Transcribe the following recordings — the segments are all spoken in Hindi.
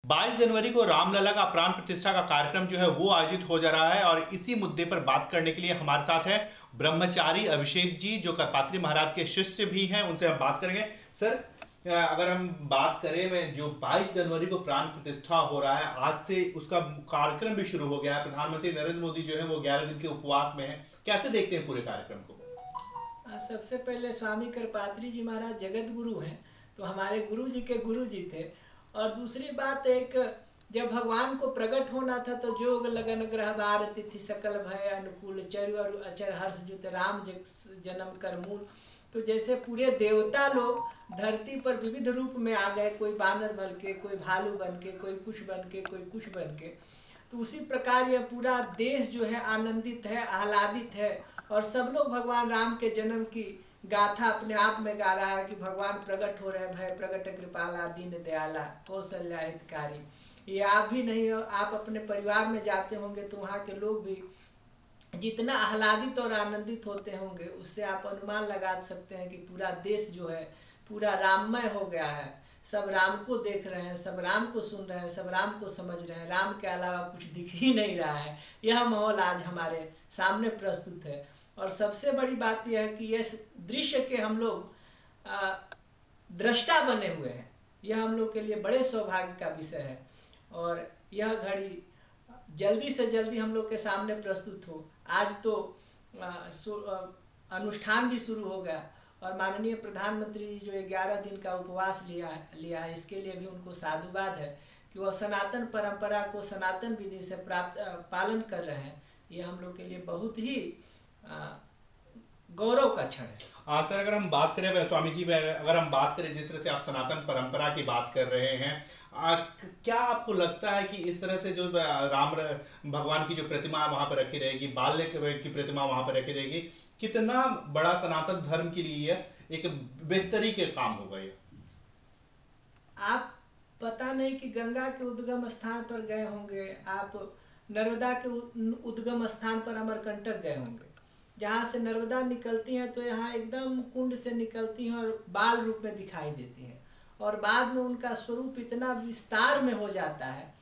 22 जनवरी को रामलला का प्राण प्रतिष्ठा का कार्यक्रम जो है वो आयोजित हो जा रहा है और इसी मुद्दे पर बात करने के लिए हमारे साथ है ब्रह्मचारी अभिषेक जी, जो करपात्री महाराज के शिष्य भी हैं। उनसे हम बात करेंगे। सर, अगर हम बात करें, मैं जो 22 जनवरी को प्राण प्रतिष्ठा हो रहा है, आज से उसका कार्यक्रम भी शुरू हो गया है। प्रधानमंत्री नरेंद्र मोदी जो है वो 11 दिन के उपवास में है। कैसे देखते हैं पूरे कार्यक्रम को? सबसे पहले स्वामी करपात्री जी महाराज जगत गुरु हैं, तो हमारे गुरु जी के गुरु जी थे। और दूसरी बात, एक जब भगवान को प्रकट होना था तो जोग लगन ग्रह बार तिथि सकल भय अनुकूल चरु और अचर हर्ष जुत राम जन्म कर मूल। तो जैसे पूरे देवता लोग धरती पर विविध रूप में आ गए, कोई बानर बन के, कोई भालू बन के, कोई कुछ बन के, कोई कुछ बन के, तो उसी प्रकार यह पूरा देश जो है आनंदित है, आह्लादित है। और सब लोग भगवान राम के जन्म की गाथा अपने आप में गा रहा है कि भगवान प्रकट हो रहे, भय प्रकट कृपाला दीन दयाला कौशल्या हितकारी। ये आप भी नहीं हो, आप अपने परिवार में जाते होंगे तो वहाँ के लोग भी जितना आह्लादित और आनंदित होते होंगे, उससे आप अनुमान लगा सकते हैं कि पूरा देश जो है पूरा राममय हो गया है। सब राम को देख रहे हैं, सब राम को सुन रहे हैं, सब राम को समझ रहे हैं, राम के अलावा कुछ दिख ही नहीं रहा है। यह माहौल आज हमारे सामने प्रस्तुत है। और सबसे बड़ी बात यह है कि इस दृश्य के हम लोग दृष्टा बने हुए हैं। यह हम लोग के लिए बड़े सौभाग्य का विषय है और यह घड़ी जल्दी से जल्दी हम लोग के सामने प्रस्तुत हो। आज तो अनुष्ठान भी शुरू हो गया और माननीय प्रधानमंत्री जी जो 11 दिन का उपवास लिया है, इसके लिए भी उनको साधुवाद है कि वह सनातन परंपरा को सनातन विधि से पालन कर रहे हैं। ये हम लोग के लिए बहुत ही गौरव का क्षण है। सर, अगर हम बात करें स्वामी जी, अगर हम बात करें जिस तरह से आप सनातन परंपरा की बात कर रहे हैं, क्या आपको लगता है कि इस तरह से जो राम भगवान की जो प्रतिमा वहां पर रखी रहेगी, बाल्य की प्रतिमा वहां पर रखी रहेगी, कितना बड़ा सनातन धर्म के लिए एक बेहतरी के काम होगा ये? आप पता नहीं कि गंगा के उद्गम स्थान पर गए होंगे, आप नर्मदा के उद्गम स्थान पर अमरकंटक गए होंगे, जहाँ से नर्मदा निकलती हैं तो यहाँ एकदम कुंड से निकलती हैं और बाल रूप में दिखाई देती हैं। और बाद में उनका स्वरूप इतना विस्तार में हो जाता है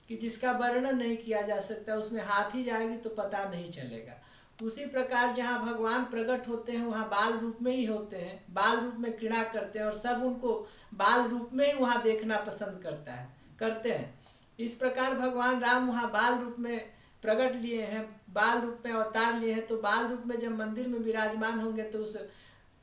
कि जिसका वर्णन नहीं किया जा सकता। उसमें हाथी जाएगी तो पता नहीं चलेगा। उसी प्रकार जहाँ भगवान प्रकट होते हैं वहाँ बाल रूप में ही होते हैं, बाल रूप में क्रीड़ा करते हैं और सब उनको बाल रूप में ही वहाँ देखना पसंद करते हैं। इस प्रकार भगवान राम वहाँ बाल रूप में प्रकट लिए हैं, बाल रूप में अवतार लिए हैं। तो बाल रूप में जब मंदिर में विराजमान होंगे तो उस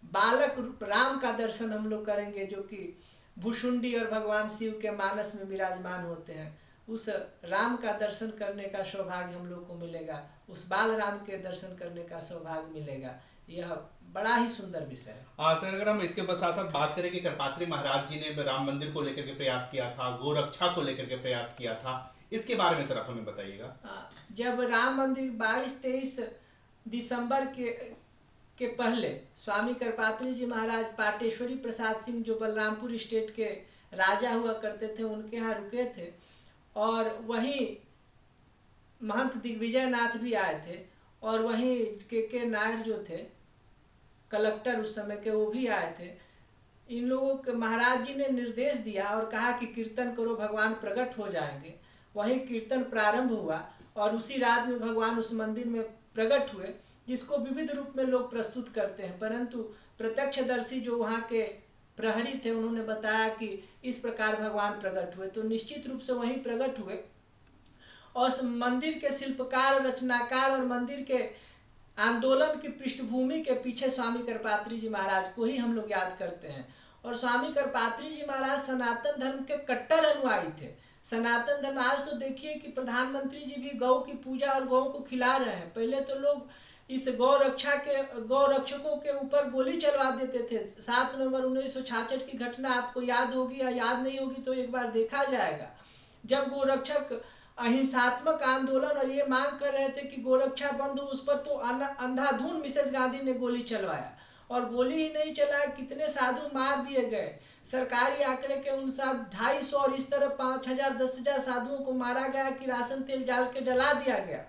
बालक रूप राम का दर्शन हम लोग करेंगे, जो कि भुषुंडी और भगवान शिव के मानस में विराजमान होते हैं। उस राम का दर्शन करने का सौभाग्य हम लोग को मिलेगा, उस बाल राम के दर्शन करने का सौभाग्य मिलेगा। यह बड़ा ही सुंदर विषय है। सर, अगर हम इसके साथ साथ बात करें कि करपात्री महाराज जी ने राम मंदिर को लेकर के प्रयास किया था, गोरक्षा को लेकर के प्रयास किया था, इसके बारे में सर हमें बताइएगा। जब राम मंदिर 22-23 दिसंबर के पहले स्वामी करपात्री जी महाराज पाटेश्वरी प्रसाद सिंह जो बलरामपुर स्टेट के राजा हुआ करते थे, उनके यहाँ रुके थे। और वहीं महंत दिग्विजय नाथ भी आए थे और वहीं के नायर जो थे कलेक्टर उस समय के, वो भी आए थे। इन लोगों के महाराज जी ने निर्देश दिया और कहा कि कीर्तन करो, भगवान प्रकट हो जाएंगे। वहीं कीर्तन प्रारंभ हुआ और उसी रात में भगवान उस मंदिर में प्रकट हुए, जिसको विविध रूप में लोग प्रस्तुत करते हैं। परंतु प्रत्यक्षदर्शी जो वहाँ के प्रहरी थे, उन्होंने बताया कि इस प्रकार भगवान प्रकट हुए। तो निश्चित रूप से वहीं प्रकट हुए। और मंदिर के शिल्पकार, रचनाकार और मंदिर के आंदोलन की पृष्ठभूमि के पीछे स्वामी करपात्री जी महाराज को ही हम लोग याद करते हैं। और स्वामी करपात्री जी महाराज सनातन धर्म के कट्टर अनुयायी थे। सनातन धर्म, आज तो देखिए कि प्रधानमंत्री जी भी गौ की पूजा और गौ को खिला रहे हैं। पहले तो लोग इस गौरक्षकों के ऊपर गोली चलवा देते थे। 7 नवंबर 1966 की घटना आपको याद होगी या याद नहीं होगी तो एक बार देखा जाएगा, जब गोरक्षक अहिंसात्मक आंदोलन और ये मांग कर रहे थे कि गोरक्षा बंद हो, उस पर तो अंधाधुंध मिसेस गांधी ने गोली चलवाया। और गोली ही नहीं चलाया, कितने साधु मार दिए गए। सरकारी आंकड़े के अनुसार 250 और इस तरह 5000 10,000 साधुओं को मारा गया, कि राशन तेल डाल के डला दिया गया।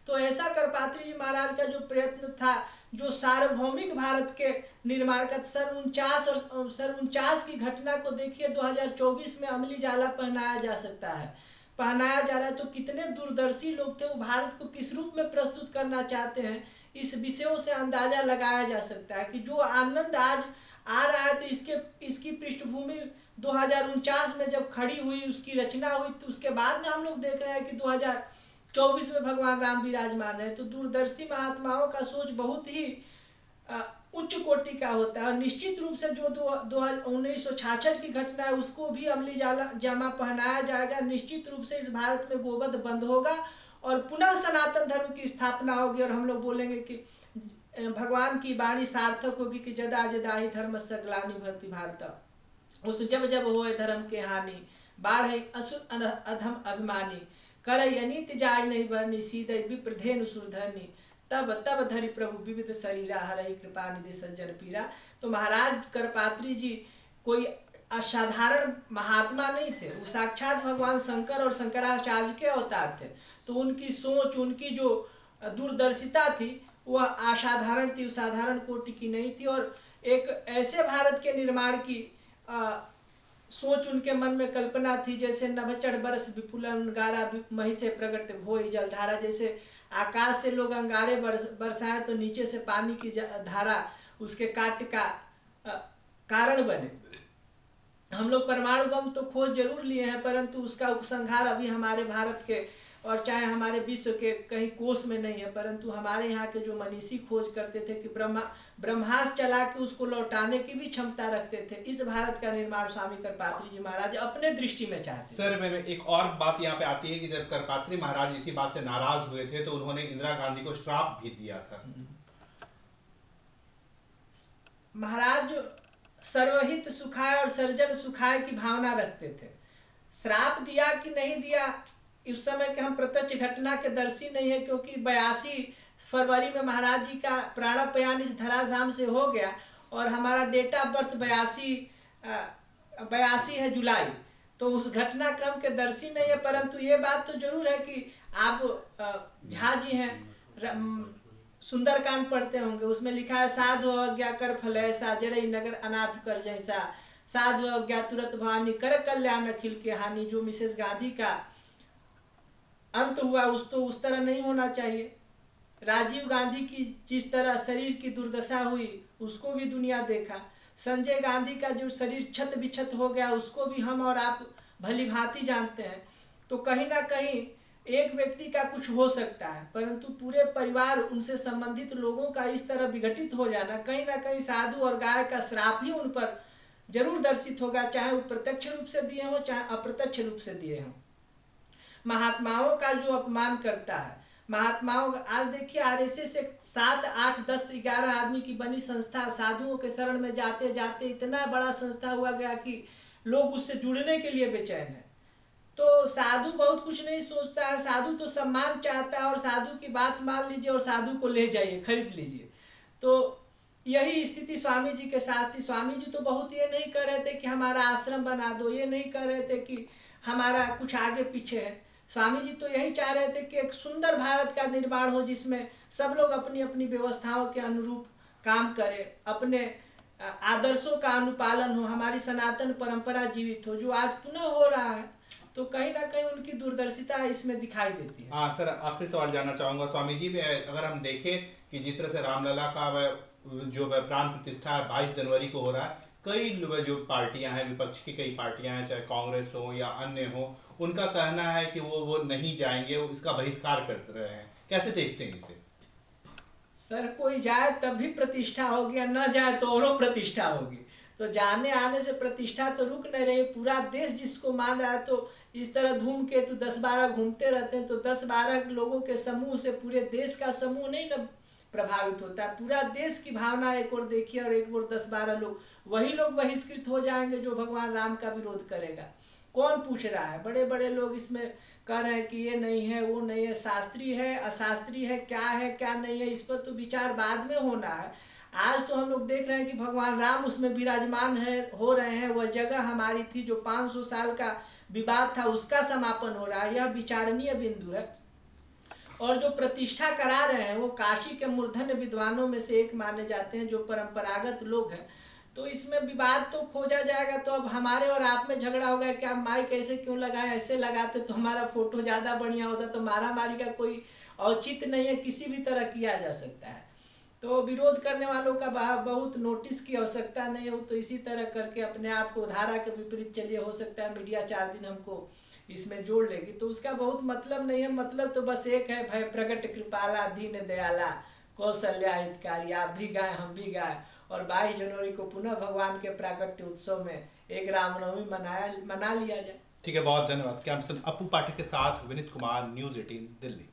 तो ऐसा करपात्री जी महाराज का जो प्रयत्न था, जो सार्वभौमिक भारत के निर्माण का सन 49 की घटना को देखिए 2024 में अमली जाला पहनाया जा सकता है, पहनाया जा रहा है। तो कितने दूरदर्शी लोग थे, वो भारत को किस रूप में प्रस्तुत करना चाहते हैं, इस विषयों से अंदाजा लगाया जा सकता है कि जो आनंद आज आ रहा है तो इसकी पृष्ठभूमि 2049 में जब खड़ी हुई, उसकी रचना हुई, तो उसके बाद में हम लोग देख रहे हैं कि 2024 में भगवान राम विराजमान है। तो दूरदर्शी महात्माओं का सोच बहुत ही उच्च कोटि का होता है। और निश्चित रूप से जो 1966 की घटना है उसको भी अमली जामा पहनाया जाएगा। निश्चित रूप से इस भारत में गोवध बंद होगा और पुनः सनातन धर्म की स्थापना होगी। और हम लोग बोलेंगे कि भगवान की वाणी सार्थक होगी कि जदा जदा ही धर्मस्य ग्लानि भवति भारत। उस जब जब होए धर्म के हानि, बाढ़ असुर अधम अभिमानी, करई अनीति जाय नहीं बरनी, सीधे विप्रधेनु सुरधरनी, तब तब धरि प्रभु विविध शरीरा, हरहि कृपा निधि सज्जन पीरा। तो महाराज करपात्री जी कोई असाधारण महात्मा नहीं थे, वो साक्षात भगवान शंकर और शंकराचार्य के अवतार थे। तो उनकी सोच, उनकी जो दूरदर्शिता थी वह असाधारण थी, साधारण कोटि की नहीं थी। और एक ऐसे भारत के निर्माण की सोच उनके मन में कल्पना थी, जैसे नभचढ़ बरस विपुल अंगारा, मही से प्रकट भोई जलधारा। जैसे आकाश से लोग अंगारे बरसाए तो नीचे से पानी की धारा उसके काट का कारण बने। हम लोग परमाणु बम तो खोज जरूर लिए हैं, परंतु उसका उपसंहार अभी हमारे भारत के और चाहे हमारे विश्व के कहीं कोष में नहीं है। परंतु हमारे यहाँ के जो मनीषी खोज करते थे कि ब्रह्मास्त्र चला के उसको लौटाने की भी क्षमता रखते थे। इस भारत का निर्माण स्वामी करपात्री जी महाराज अपने दृष्टि में चाहते। सर मैं एक और बात यहाँ पे आती है कि जब करपात्री महाराज इसी बात से नाराज हुए थे तो उन्होंने इंदिरा गांधी को श्राप भी दिया था। महाराज सर्वहित सुखाय और सर्जन सुखाय की भावना रखते थे। श्राप दिया कि नहीं दिया इस समय के हम प्रत्यक्ष घटना के दर्शी नहीं है, क्योंकि 82 फरवरी में महाराज जी का प्राणापयान इस धराधाम से हो गया और हमारा डेट ऑफ बर्थ 82 है जुलाई। तो उस घटनाक्रम के दर्शी नहीं है। परंतु ये बात तो जरूर है कि आप झा जी हैं, सुंदरकांड पढ़ते होंगे, उसमें लिखा है साधु अवज्ञा कर फल ऐसा, जरई नगर अनाथ कर जैसा, साधु अवज्ञा तुरंत भवानी कर कल्याण अखिल के हानि। जो मिसेस गांधी का अंत हुआ उस तरह नहीं होना चाहिए। राजीव गांधी की जिस तरह शरीर की दुर्दशा हुई उसको भी दुनिया देखा। संजय गांधी का जो शरीर क्षत विक्षत हो गया उसको भी हम और आप भली भांति जानते हैं। तो कहीं ना कहीं एक व्यक्ति का कुछ हो सकता है, परंतु पूरे परिवार उनसे संबंधित लोगों का इस तरह विघटित हो जाना, कहीं ना कहीं साधु और गाय का श्राप ही उन पर जरूर दर्शित होगा, चाहे वो प्रत्यक्ष रूप से दिए हों चाहे अप्रत्यक्ष रूप से दिए हों। महात्माओं का जो अपमान करता है, महात्माओं आज देखिए आरएसएस से 7, 8, 10, 11 आदमी की बनी संस्था साधुओं के शरण में जाते जाते इतना बड़ा संस्था हुआ गया कि लोग उससे जुड़ने के लिए बेचैन है। तो साधु बहुत कुछ नहीं सोचता है, साधु तो सम्मान चाहता है और साधु की बात मान लीजिए और साधु को ले जाइए, खरीद लीजिए। तो यही स्थिति स्वामी जी के साथ थी। स्वामी जी तो बहुत ये नहीं कर रहे थे कि हमारा आश्रम बना दो, ये नहीं कर रहे थे कि हमारा कुछ आगे पीछे है। स्वामी जी तो यही चाह रहे थे कि एक सुंदर भारत का निर्माण हो जिसमें सब लोग अपनी अपनी व्यवस्थाओं के अनुरूप काम करें, अपने आदर्शों का अनुपालन हो, हमारी सनातन परंपरा जीवित हो, जो आज पुनः हो रहा है। तो कहीं ना कहीं उनकी दूरदर्शिता इसमें दिखाई देती है। हाँ सर, आखिरी सवाल जानना चाहूंगा स्वामी जी, अगर हम देखें कि जिस तरह से रामलला का जो प्राण प्रतिष्ठा 22 जनवरी को हो रहा है, कई जो पार्टियां हैं, विपक्ष की कई पार्टियां हैं, चाहे कांग्रेस हो या अन्य हो, उनका कहना है कि वो नहीं जाएंगे, वो इसका बहिष्कार कर रहे हैं। कैसे देखते हैं इसे? सर कोई जाए तब भी प्रतिष्ठा होगी, या न जाए तो और प्रतिष्ठा होगी। तो जाने आने से प्रतिष्ठा तो रुक नहीं रही। पूरा देश जिसको मान रहा है, तो इस तरह धूमकेतु 10-12 घूमते रहते हैं तो 10-12 लोगों के समूह से पूरे देश का समूह नहीं न प्रभावित होता है। पूरा देश की भावना एक ओर देखिए और एक ओर 10-12 लोग, वही लोग बहिष्कृत हो जाएंगे जो भगवान राम का विरोध करेगा। कौन पूछ रहा है? बड़े बड़े लोग इसमें कह रहे हैं कि ये नहीं है, वो नहीं है, शास्त्रीय है, अशास्त्रीय है, क्या नहीं है, इस पर तो विचार बाद में होना है। आज तो हम लोग देख रहे हैं कि भगवान राम उसमें विराजमान हो रहे हैं। वह जगह हमारी थी जो 500 साल का विवाद था, उसका समापन हो रहा है। यह विचारणीय बिंदु है। और जो प्रतिष्ठा करा रहे हैं वो काशी के मूर्धन्य विद्वानों में से एक माने जाते हैं, जो परंपरागत लोग हैं। तो इसमें विवाद तो खोजा जाएगा। तो अब हमारे और आप में झगड़ा होगा कि आप माइक ऐसे क्यों लगाए, ऐसे लगाते तो हमारा फोटो ज़्यादा बढ़िया होता। तो मारामारी का कोई औचित्य नहीं है, किसी भी तरह किया जा सकता है। तो विरोध करने वालों का बहुत नोटिस की आवश्यकता नहीं हो, तो इसी तरह करके अपने आप को धारा के विपरीत चलिए। हो सकता है मीडिया 4 दिन हमको इसमें जोड़ लेगी, तो उसका बहुत मतलब नहीं है। मतलब तो बस एक है, भय प्रगट कृपाला दीन दयाला कौशल्या हितकारी। आप भी गाएं, हम भी गाएं, और 22 जनवरी को पुनः भगवान के प्राकट्य उत्सव में एक रामनवमी मना लिया जाए। ठीक है, बहुत धन्यवाद। कैमरा पर्सन अपू पाठक के साथ विनीत कुमार, न्यूज़ 18 दिल्ली।